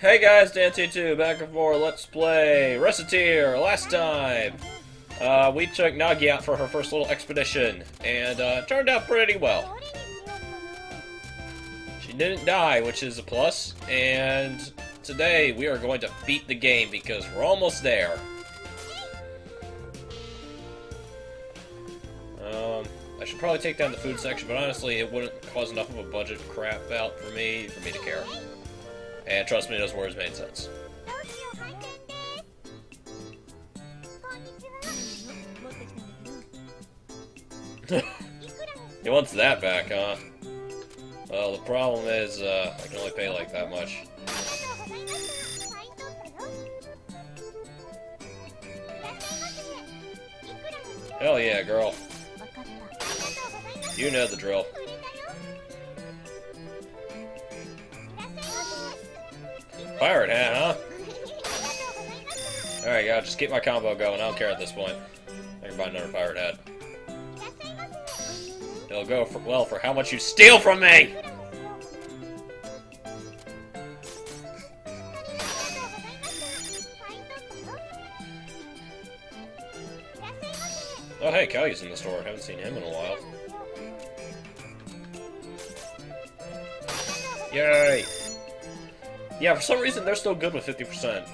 Hey guys, Dan2 back for more Let's Play Recettear. Last time, we took Nagi out for her first little expedition, and it turned out pretty well. She didn't die, which is a plus, and today we are going to beat the game because we're almost there. I should probably take down the food section, but honestly, it wouldn't cause enough of a budget crap out for me to care. And trust me, those words made sense. He wants that back, huh? Well, the problem is, I can only pay like that much. Hell yeah, girl. You know the drill. Pirate hat, huh? Alright, yeah, just keep my combo going. I don't care at this point. I can buy another pirate hat. It'll go for how much you steal from me! Oh hey, Caillou's in the store. Haven't seen him in a while. Yay! Yeah, for some reason they're still good with 50%.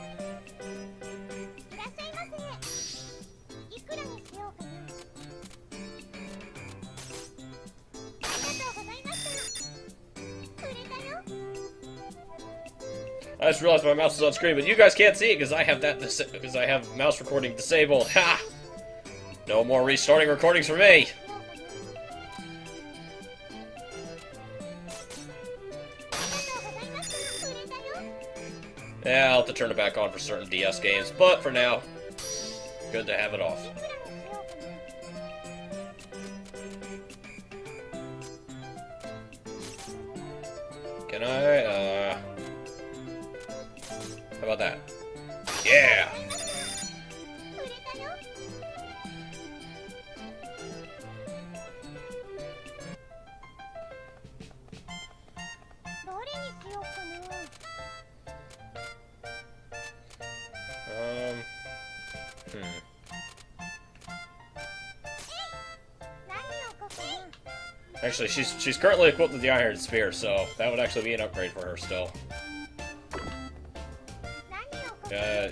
I just realized my mouse is on screen, but you guys can't see it because I have that because I have mouse recording disabled. Ha! No more restarting recordings for me. Yeah, I'll have to turn it back on for certain DS games, but for now, good to have it off. Can I, how about that? Yeah! Actually, she's currently equipped with the Iron Spear, so that would actually be an upgrade for her still.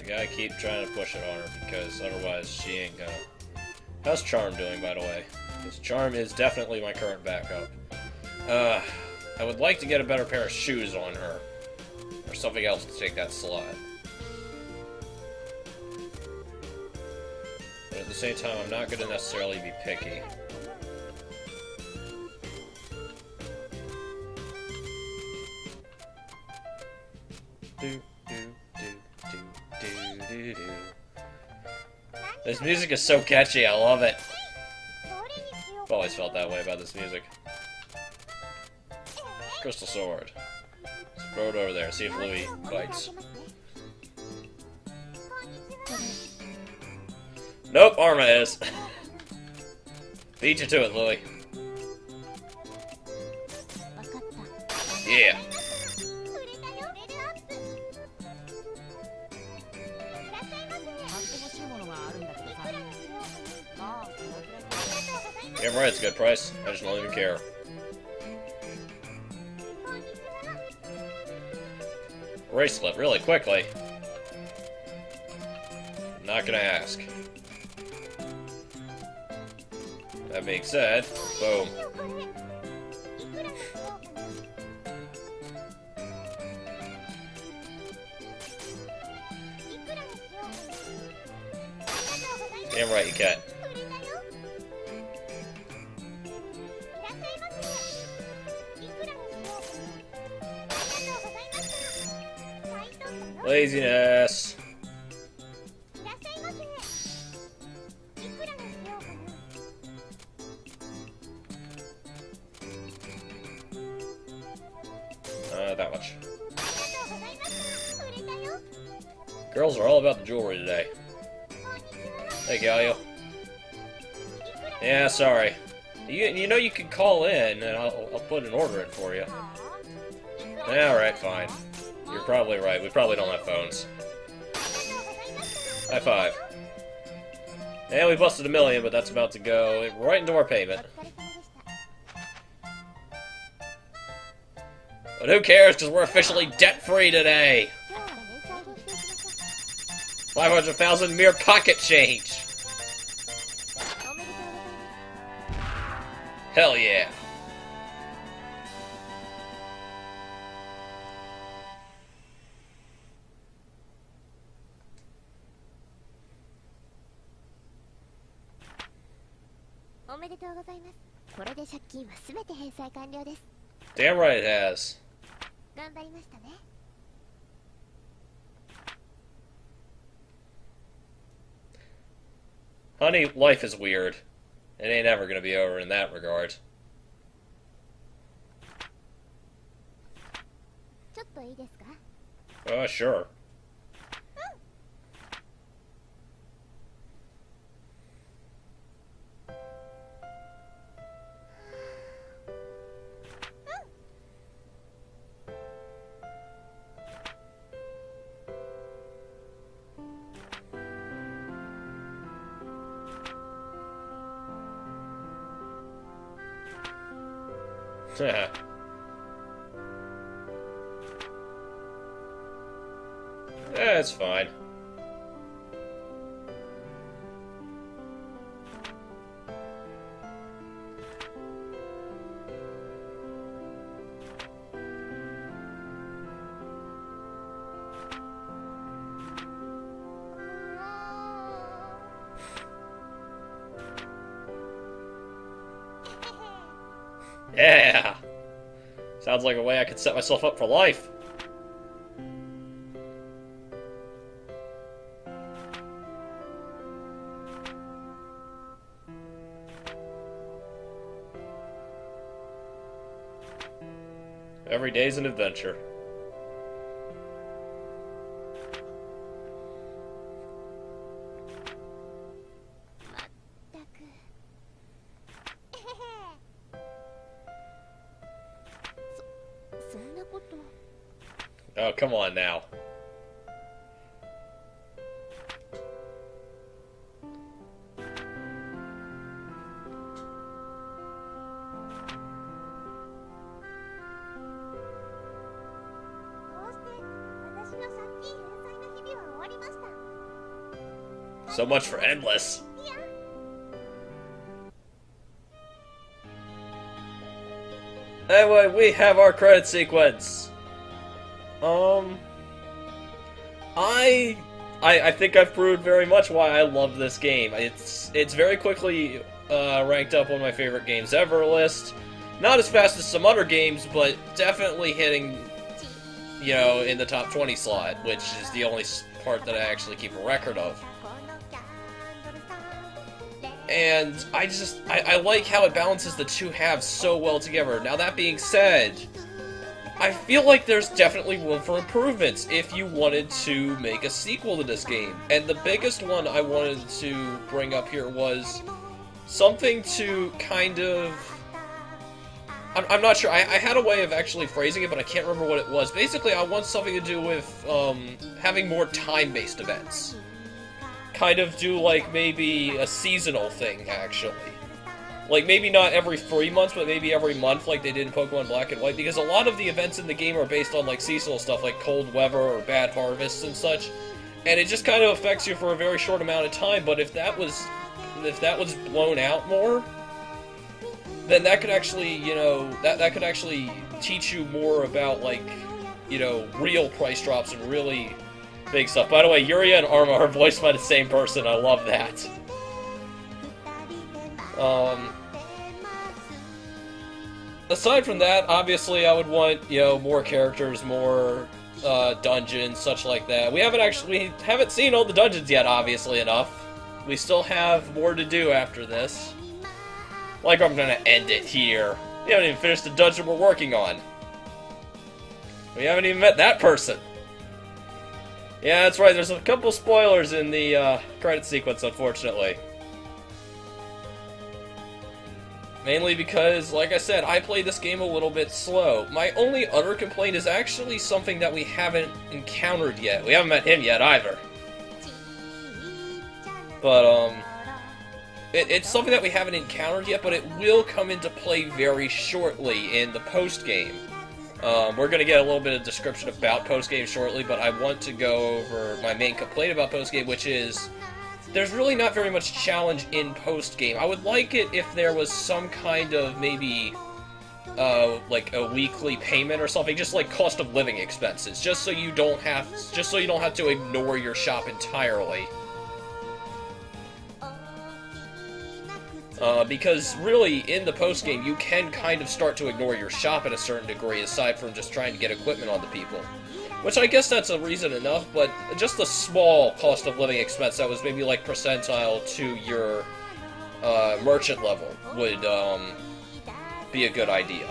Gotta keep trying to push it on her, because otherwise she ain't gonna... How's Charm doing, by the way? Because Charm is definitely my current backup. I would like to get a better pair of shoes on her. Or something else to take that slot. But at the same time, I'm not gonna necessarily be picky. This music is so catchy, I love it. I've always felt that way about this music. Crystal Sword. Let's throw it over there, see if Louis bites. Nope, Arma is. Beat you to it, Louis. Yeah. Damn right, it's a good price. I just don't even care. Bracelet, really quickly. Not gonna ask. That being said, boom. Damn right you can. Laziness. That much. Girls are all about the jewelry today. Hey, Galio. Yeah, sorry. You know you can call in, and I'll put an order in for you. Alright, fine. probably right. We probably don't have phones. High five. And we busted $1 million, but that's about to go right into our payment. But who cares, because we're officially debt-free today! 500,000 mere pocket change! Hell yeah! Damn right it has. Honey, life is weird. It ain't ever gonna be over in that regard. Sure. Yeah. Yeah, it's fine. Yeah! Sounds like a way I could set myself up for life. Every day's an adventure. Oh, come on now. So much for endless. Anyway, we have our credit sequence. I think I've proved very much why I love this game. It's very quickly ranked up one of my favorite games ever list. Not as fast as some other games, but definitely hitting, you know, in the top 20 slot, which is the only part that I actually keep a record of. And I like how it balances the two halves so well together. Now that being said, I feel like there's definitely room for improvements if you wanted to make a sequel to this game. And the biggest one I wanted to bring up here was something to kind of... I'm not sure. I had a way of actually phrasing it, but I can't remember what it was. Basically, I want something to do with having more time-based events. Kind of do, like, maybe a seasonal thing, actually. Like, maybe not every 3 months, but maybe every month, like they did in Pokemon Black and White, because a lot of the events in the game are based on, like, seasonal stuff, like cold weather or bad harvests and such, and it just kind of affects you for a very short amount of time, but if that was blown out more, then that could actually, you know, that could actually teach you more about, like, you know, real price drops and really big stuff. By the way, Yuria and Arma are voiced by the same person, I love that. Aside from that, obviously I would want, you know, more characters, more dungeons, such like that. We haven't seen all the dungeons yet, obviously enough. We still have more to do after this. Like, I'm gonna end it here. We haven't even finished the dungeon we're working on. We haven't even met that person. Yeah, that's right, there's a couple spoilers in the credit sequence, unfortunately. Mainly because, like I said, I play this game a little bit slow. My only other complaint is actually something that we haven't encountered yet. We haven't met him yet, either. But, it's something that we haven't encountered yet, but it will come into play very shortly in the post-game. We're going to get a little bit of description about post-game shortly, but I want to go over my main complaint about post-game, which is there's really not very much challenge in post-game. I would like it if there was some kind of maybe like a weekly payment or something, just like cost of living expenses, just so you don't have to ignore your shop entirely. Because really, in the post-game, you can kind of start to ignore your shop at a certain degree, aside from just trying to get equipment onto people. Which I guess that's a reason enough, but just a small cost of living expense that was maybe like percentile to your merchant level would be a good idea.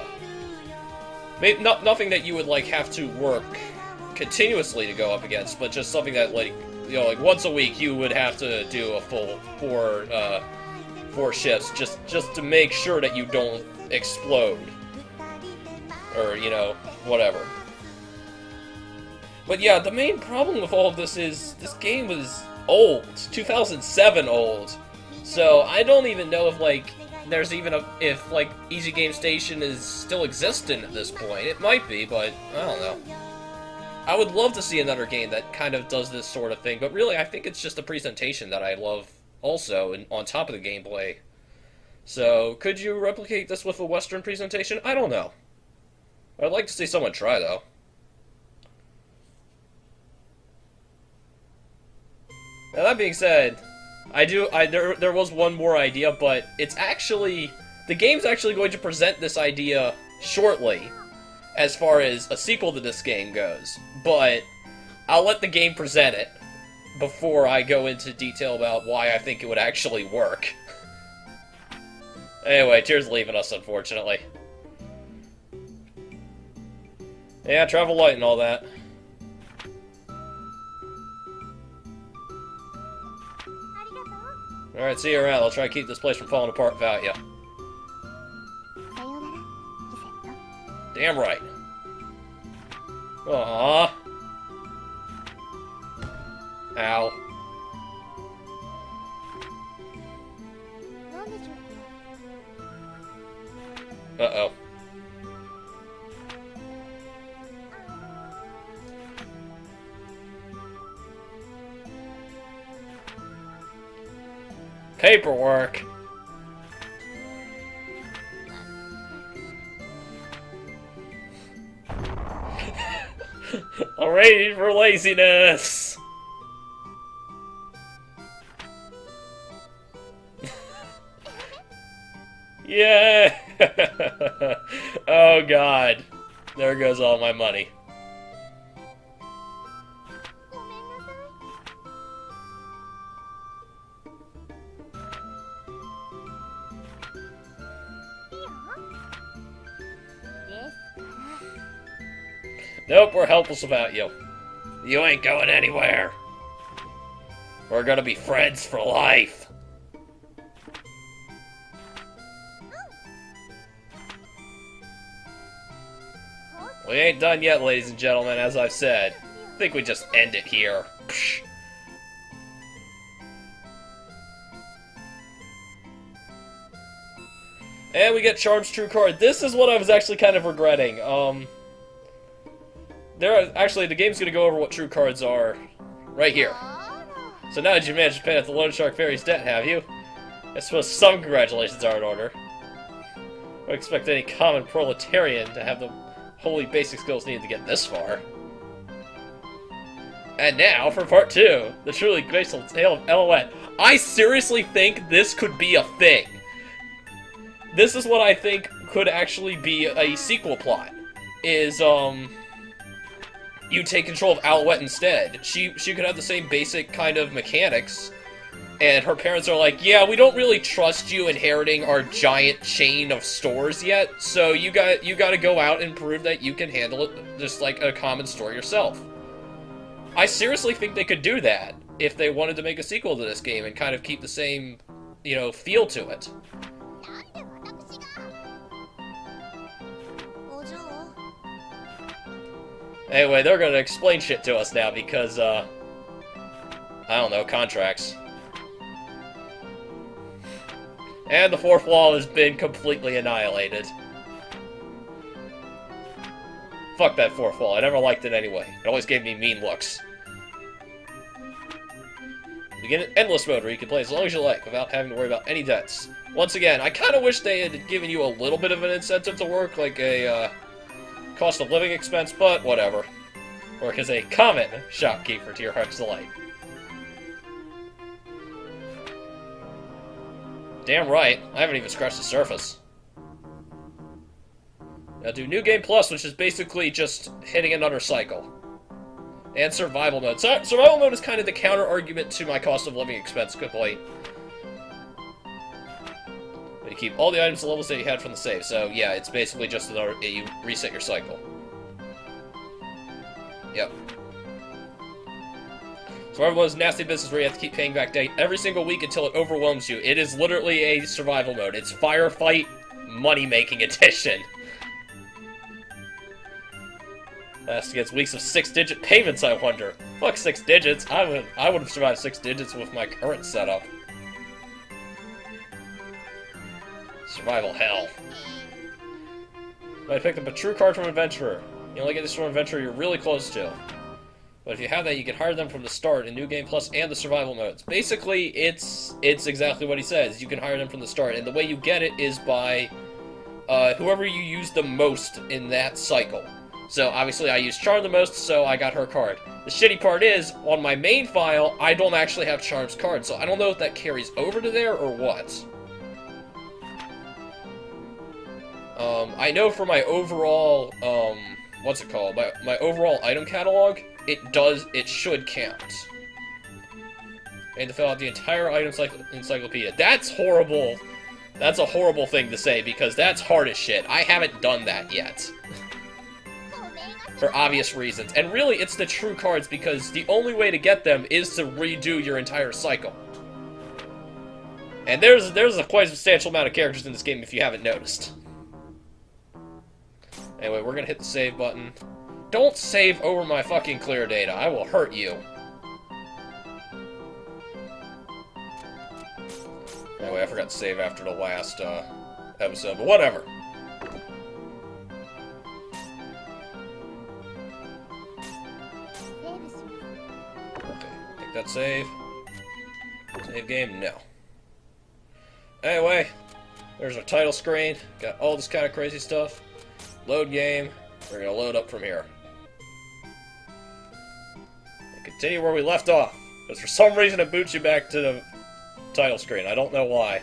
Maybe nothing that you would like have to work continuously to go up against, but just something that like once a week you would have to do a full four shifts just to make sure that you don't explode or whatever. But yeah, the main problem with all of this is this game was old, 2007 old. So I don't even know if there's even if Easy Game Station is still existent at this point. It might be, but I don't know. I would love to see another game that kind of does this sort of thing, but really I think it's just the presentation that I love also, and on top of the gameplay. So could you replicate this with a Western presentation? I don't know. I'd like to see someone try, though. Now, that being said, there was one more idea, but the game's actually going to present this idea shortly, as far as a sequel to this game goes. But I'll let the game present it before I go into detail about why I think it would actually work. Anyway, Tear's leaving us, unfortunately. Yeah, travel light and all that. Alright, see you around. I'll try to keep this place from falling apart without you. Damn right. Aww. Ow. Uh-oh. Paperwork. Arranged for laziness. Yeah. Oh god. There goes all my money. Nope, we're helpless without you. You ain't going anywhere. We're gonna be friends for life. We ain't done yet, ladies and gentlemen, as I've said. I think we just end it here. Psh. And we get Charm's True Card. This is what I was actually kind of regretting. Actually, the game's gonna go over what True Cards are right here. So now that you've managed to pay off the Loan Shark Fairy's debt, have you? I suppose some congratulations are in order. I don't expect any common proletarian to have the holy basic skills needed to get this far. And now for part 2, the truly graceful tale of Alouette. I seriously think this could be a thing. This is what I think could actually be a sequel plot. Is, you take control of Alouette instead. She could have the same basic kind of mechanics, and her parents are like, yeah, we don't really trust you inheriting our giant chain of stores yet, so you got to go out and prove that you can handle it just like a common store yourself. I seriously think they could do that if they wanted to make a sequel to this game and kind of keep the same, feel to it. Anyway, they're gonna explain shit to us now because, I don't know, contracts. And the fourth wall has been completely annihilated. Fuck that fourth wall. I never liked it anyway. It always gave me mean looks. Begin in endless mode where you can play as long as you like without having to worry about any debts. Once again, I kind of wish they had given you a little bit of an incentive to work, like a cost of living expense, but whatever. Work as a common shopkeeper to your heart's delight. Damn right, I haven't even scratched the surface. Now do New Game Plus, which is basically just hitting another cycle. And Survival Mode. Survival Mode is kind of the counter-argument to my cost of living expense complaint. But you keep all the items and levels that you had from the save, so yeah, it's basically just another, you reset your cycle. Yep. Survival Mode is nasty business where you have to keep paying back debt every single week until it overwhelms you. It is literally a survival mode. It's Firefight Money-Making Edition. That's against weeks of 6-digit payments, I wonder. Fuck 6 digits. I would have survived 6 digits with my current setup. Survival hell. I picked up a true card from Adventurer. You only get this from Adventurer you're really close to. But if you have that, you can hire them from the start in New Game Plus and the survival modes. Basically, it's exactly what he says. You can hire them from the start, and the way you get it is by whoever you use the most in that cycle. So, obviously, I used Charm the most, so I got her card. The shitty part is, on my main file, I don't actually have Charm's card, so I don't know if that carries over to there or what. I know for my overall, what's it called? My overall item catalog, it should count. And to fill out the entire item encyclopedia. That's horrible. That's a horrible thing to say, because that's hard as shit. I haven't done that yet. For obvious reasons. And really, it's the true cards, because the only way to get them is to redo your entire cycle. And there's a quite substantial amount of characters in this game if you haven't noticed. Anyway, we're gonna hit the save button. Don't save over my fucking clear data. I will hurt you. Anyway, I forgot to save after the last episode, but whatever. Okay, take that save. Save game? No. Anyway, there's our title screen. Got all this kind of crazy stuff. Load game. We're gonna load up from here. And continue where we left off. Because for some reason it boots you back to the title screen. I don't know why.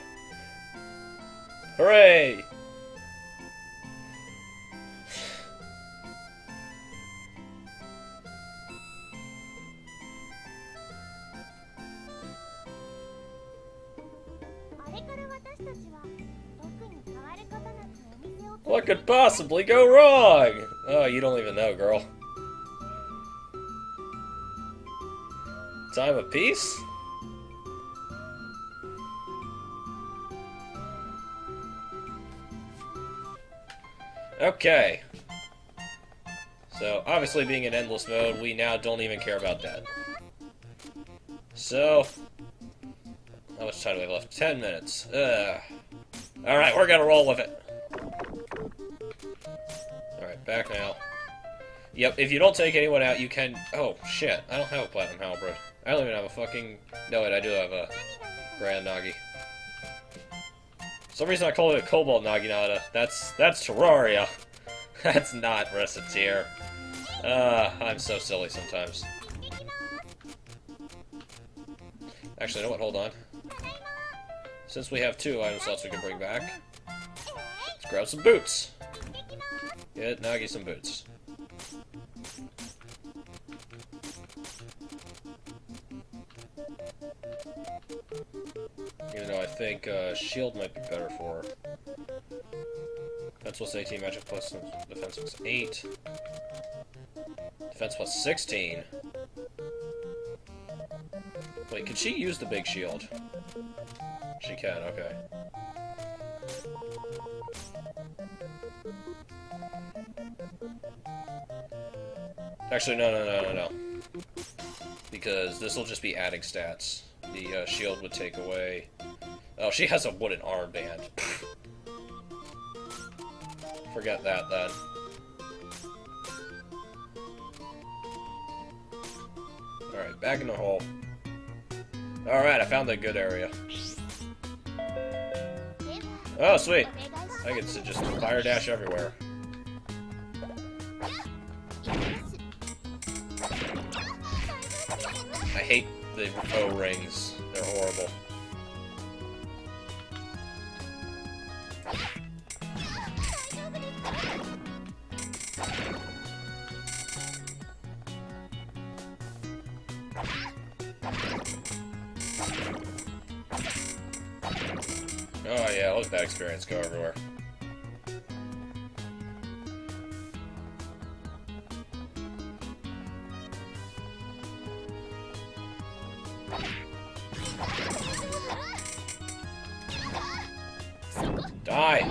Hooray! What could possibly go wrong? Oh, you don't even know, girl. Time of peace? Okay. So, obviously being in endless mode, we now don't even care about that. So, how much time do we have left? 10 minutes. Alright, we're gonna roll with it. Alright, back now. Yep, if you don't take anyone out, you can... Oh, shit. I don't have a Platinum Halberd. I don't even have a fucking... No, wait, I do have a Grand Nagi. For some reason I call it a Cobalt Naginata. That's Terraria. That's not Recettear. I'm so silly sometimes. Actually, you know what? Hold on. Since we have 2 item slots we can bring back, let's grab some boots. Get Nagi some boots. Even though I think shield might be better for her. Defense plus 18, magic plus defense plus 8. Defense plus 16. Wait, can she use the big shield? She can, okay. Actually, no. Because this will just be adding stats. The shield would take away... Oh, she has a wooden armband. Forget that, then. Alright, back in the hole. Alright, I found a good area. Oh, sweet! I get to just fire dash everywhere. I hate the O-rings. They're horrible. Oh yeah, let that experience go everywhere. Die!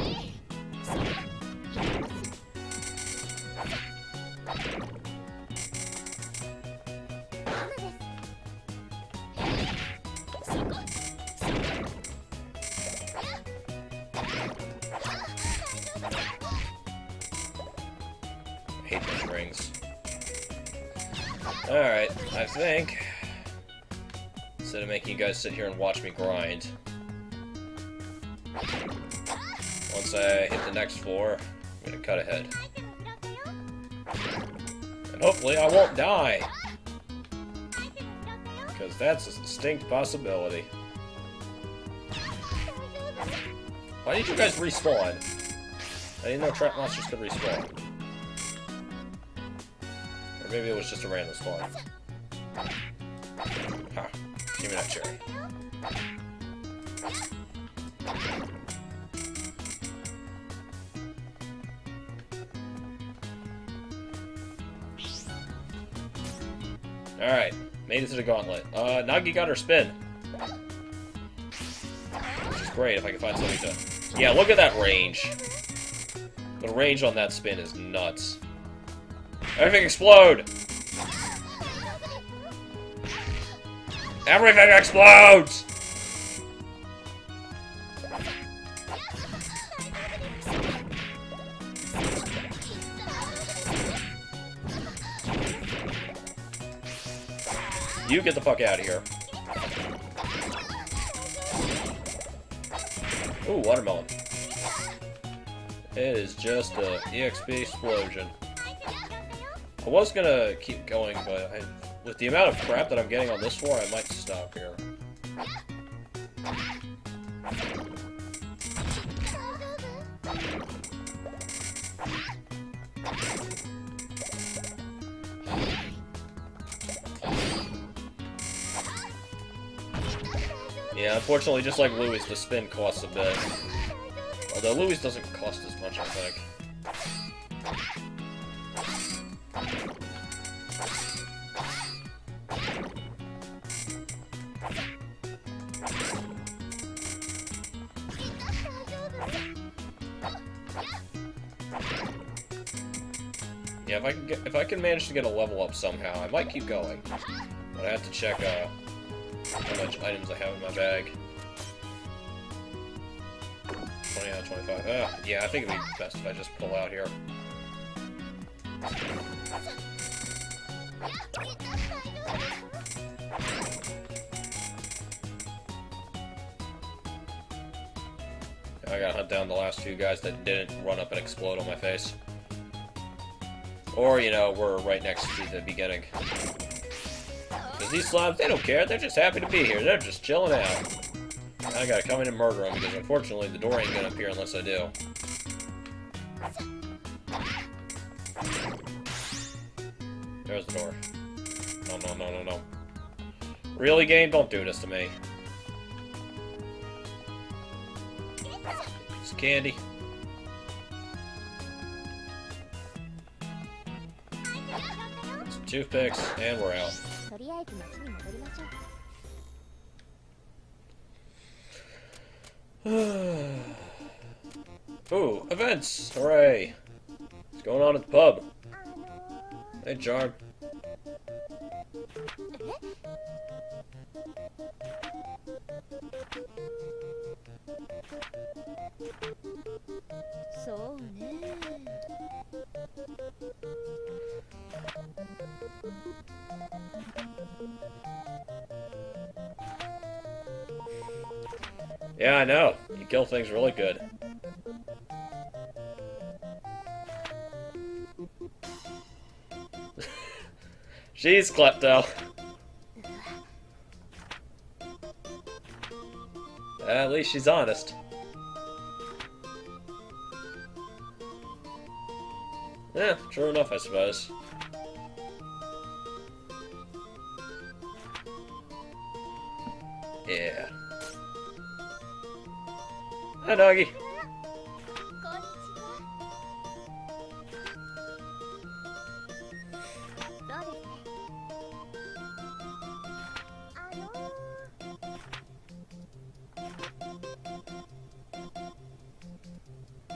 I hate those rings. Alright, I think, instead of making you guys sit here and watch me grind, once I hit the next floor, I'm gonna cut ahead. And hopefully I won't die! Because that's a distinct possibility. Why did you guys respawn? I didn't know trap monsters could respawn. Or maybe it was just a random spawn. Ha! Give me that cherry. Alright, made it to the gauntlet. Nagi got her spin. Which is great if I can find something to... Yeah, look at that range. The range on that spin is nuts. Everything explode! Everything explodes! You get the fuck out of here. Ooh, watermelon. It is just a EXP explosion. I was gonna keep going, but with the amount of crap that I'm getting on this floor, I might stop here. Yeah, unfortunately, just like Louis, the spin costs a bit. Although Louis doesn't cost as much, I think. Yeah, if I can manage to get a level up somehow, I might keep going. But I have to check how much items I have in my bag. 20 out of 25. Yeah, I think it'd be best if I just pull out here. I gotta hunt down the last few guys that didn't run up and explode on my face. Or, you know, we're right next to the beginning. Because these slobs, they don't care. They're just happy to be here. They're just chilling out. I gotta come in and murder them, because unfortunately the door ain't gonna appear unless I do. There's the door. No. Really, game? Don't do this to me. It's candy. Some toothpicks, and we're out. Ooh, events! Hooray! What's going on at the pub? Hey, Charm. Yeah, I know. You kill things really good. She's klepto. At least she's honest. Yeah, true enough, I suppose. Yeah. Hi, doggy.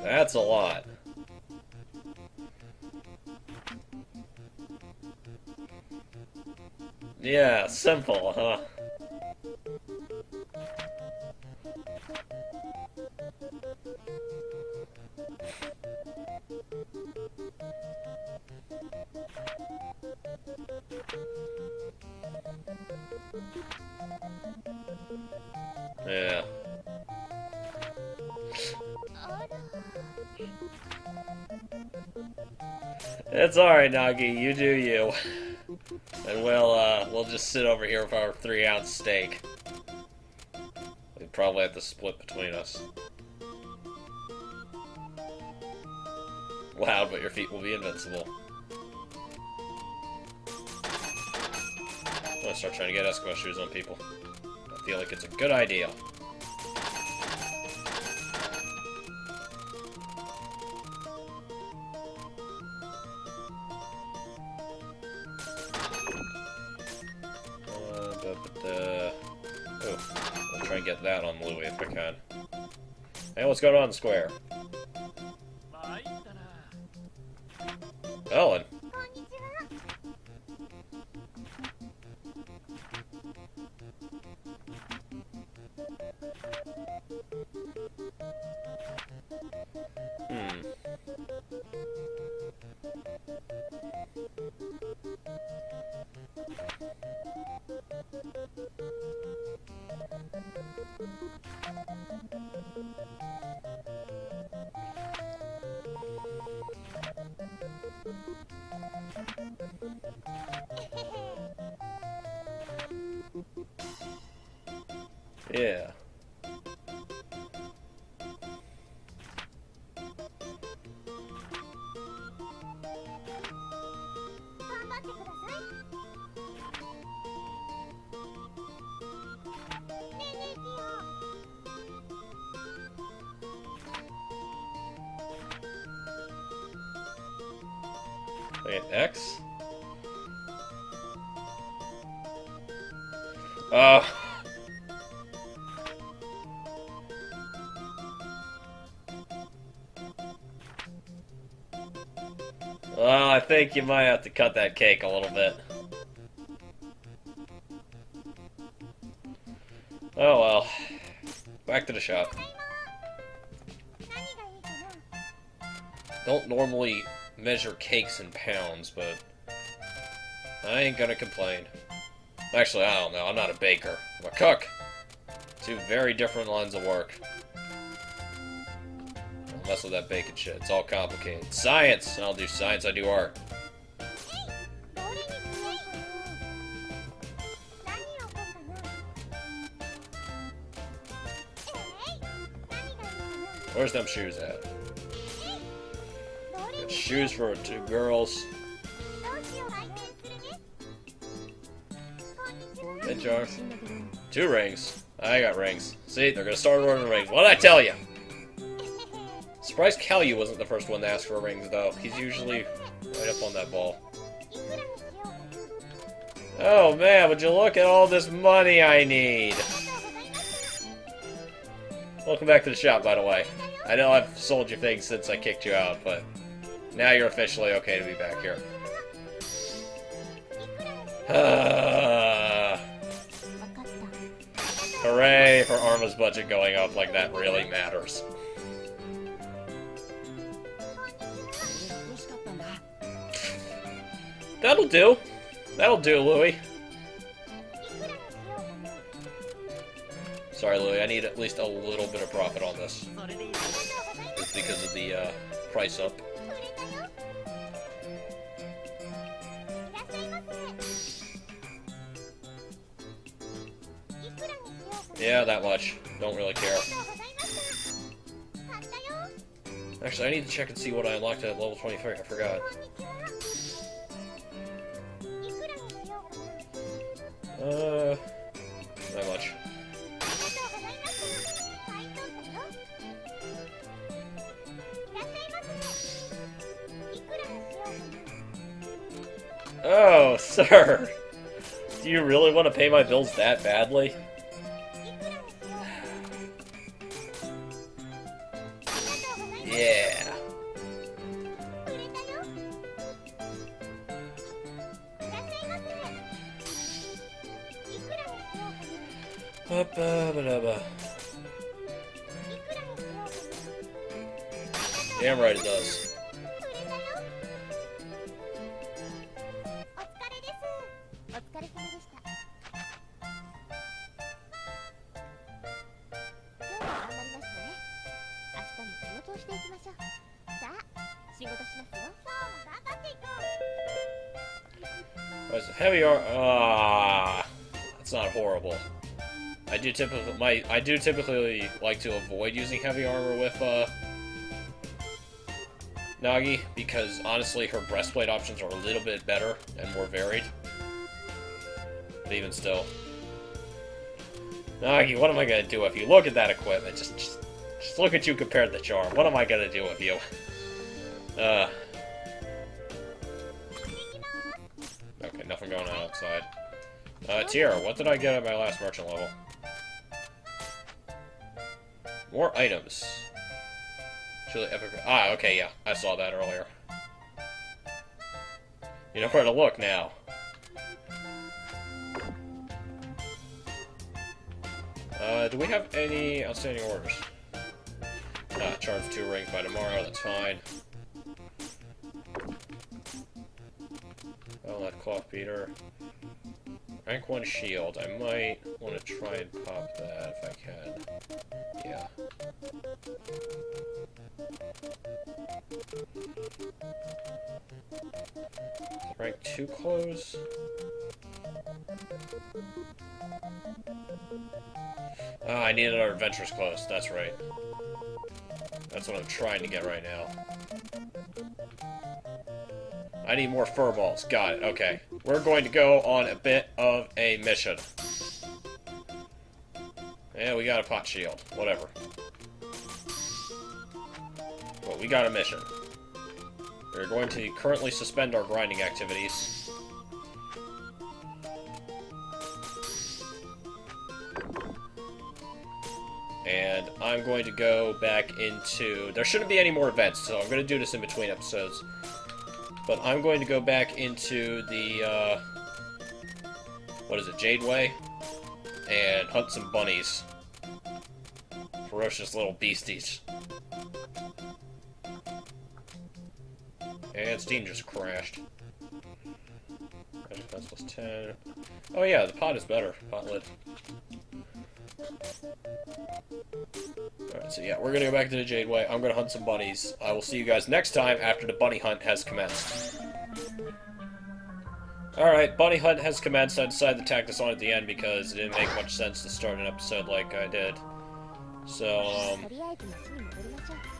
That's a lot. Yeah, simple, huh? Yeah. It's alright, Nagi. You do you. And we'll just sit over here with our 3-ounce steak. We probably have to split between us. Wow, but your feet will be invincible. I'm gonna start trying to get Eskimo shoes on people. I feel like it's a good idea. Oh, I'll try and get that on Louie if I can. Hey, what's going on, Square? Ellen. Yeah. Wait, X? Well, I think you might have to cut that cake a little bit. Oh well. Back to the shop. Don't normally measure cakes in pounds, but I ain't gonna complain. Actually, I don't know. I'm not a baker. I'm a cook. Two very different lines of work. Don't mess with that bacon shit. It's all complicated. Science! I don't do science, I do art. Where's them shoes at? Got shoes for 2 girls. Hey, Jar. 2 rings. I got rings. See, they're gonna start ordering rings. What'd I tell you? Surprised Kalyu wasn't the first one to ask for rings, though. He's usually right up on that ball. Oh man, would you look at all this money I need? Welcome back to the shop, by the way. I know I've sold you things since I kicked you out, but now you're officially okay to be back here. Hooray for Arma's budget going up, like that really matters. That'll do. That'll do, Louie. Sorry, Louie, I need at least a little bit of profit on this. Just because of the price up. Yeah, that much. Don't really care. Actually, I need to check and see what I unlocked at level 23. I forgot. Not much. Oh, sir! Do you really want to pay my bills that badly? Yeah. Damn right it does. Heavy armor. That's not horrible. I do typically like to avoid using heavy armor with Nagi, because honestly her breastplate options are a little bit better and more varied. But even still, Nagi, what am I gonna do if you look at that equipment? Just look at you compared to the Charm. What am I gonna do with you? Okay, nothing going on outside. Tiara, what did I get at my last merchant level? More items. Truly epic. Ah, okay, yeah. I saw that earlier. You know where to look now. Do we have any outstanding orders? Charge 2 rings by tomorrow, that's fine. Oh, that cloth beater. Rank 1 shield. I might want to try and pop that if I can. Yeah. Rank 2 clothes. I need another adventurous clothes. That's right. That's what I'm trying to get right now. I need more fur balls. Got it. Okay. We're going to go on a bit of a mission. Yeah, we got a pot shield. Whatever. Well, we got a mission. We're going to currently suspend our grinding activities. And I'm going to go back into... There shouldn't be any more events, so I'm going to do this in between episodes. But I'm going to go back into the, what is it, Jadeway? And hunt some bunnies. Ferocious little beasties. And Steam just crashed. Defense plus 10. Oh yeah, the pot is better. Pot lid. Alright, so yeah, we're gonna go back to the Jadeway. I'm gonna hunt some bunnies. I will see you guys next time after the bunny hunt has commenced. Alright, bunny hunt has commenced. I decided to tack this on at the end because it didn't make much sense to start an episode like I did. So,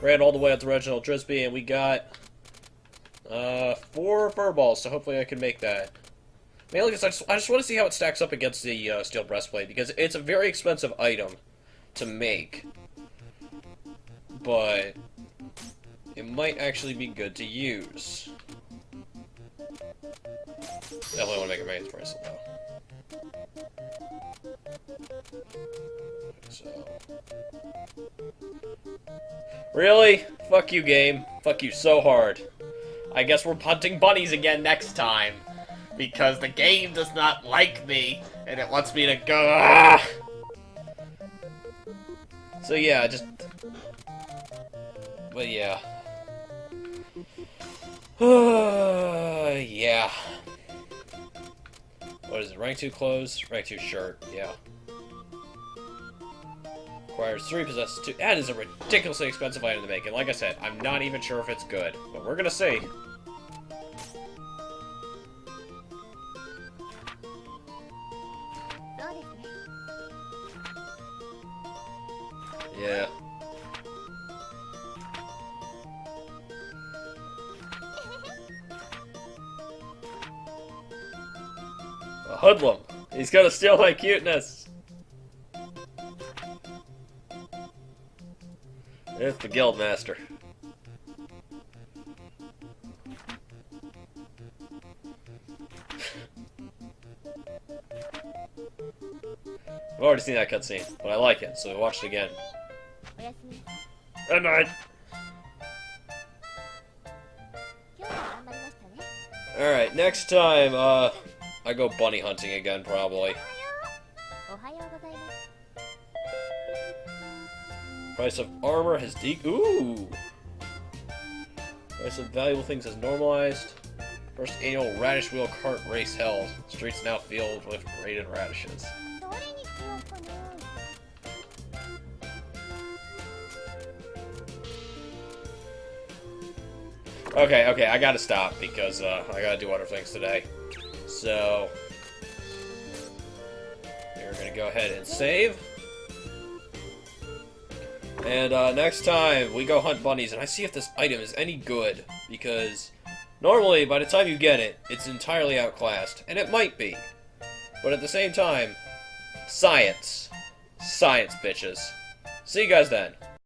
ran all the way up to Reginald Drisby, and we got 4 fur balls, so hopefully I can make that. Mainly because I just want to see how it stacks up against the steel breastplate, because it's a very expensive item to make. But it might actually be good to use. Definitely want to make a maintenance bracelet, though. So. Really? Fuck you, game. Fuck you so hard. I guess we're hunting bunnies again next time. Because the game does not like me, and it wants me to go. Ah! So yeah, just. But yeah. Yeah. What is it? Rank 2 clothes? Rank 2 shirt. Yeah. Requires 3, possesses 2. That is a ridiculously expensive item to make, and like I said, I'm not even sure if it's good. But we're gonna see. Yeah. A hoodlum. He's gonna steal my cuteness. It's the guild master. I've already seen that cutscene, but I like it, so I watched it again. Good night. Alright, next time, I go bunny hunting again, probably. Price of armor has ooh! Price of valuable things has normalized. First annual radish wheel cart race held. Streets now filled with raided radishes. Okay, I gotta stop because I gotta do other things today. So we're gonna go ahead and save. And next time we go hunt bunnies, and I see if this item is any good, because normally by the time you get it, it's entirely outclassed, and it might be. But at the same time, science. Science, bitches. See you guys then.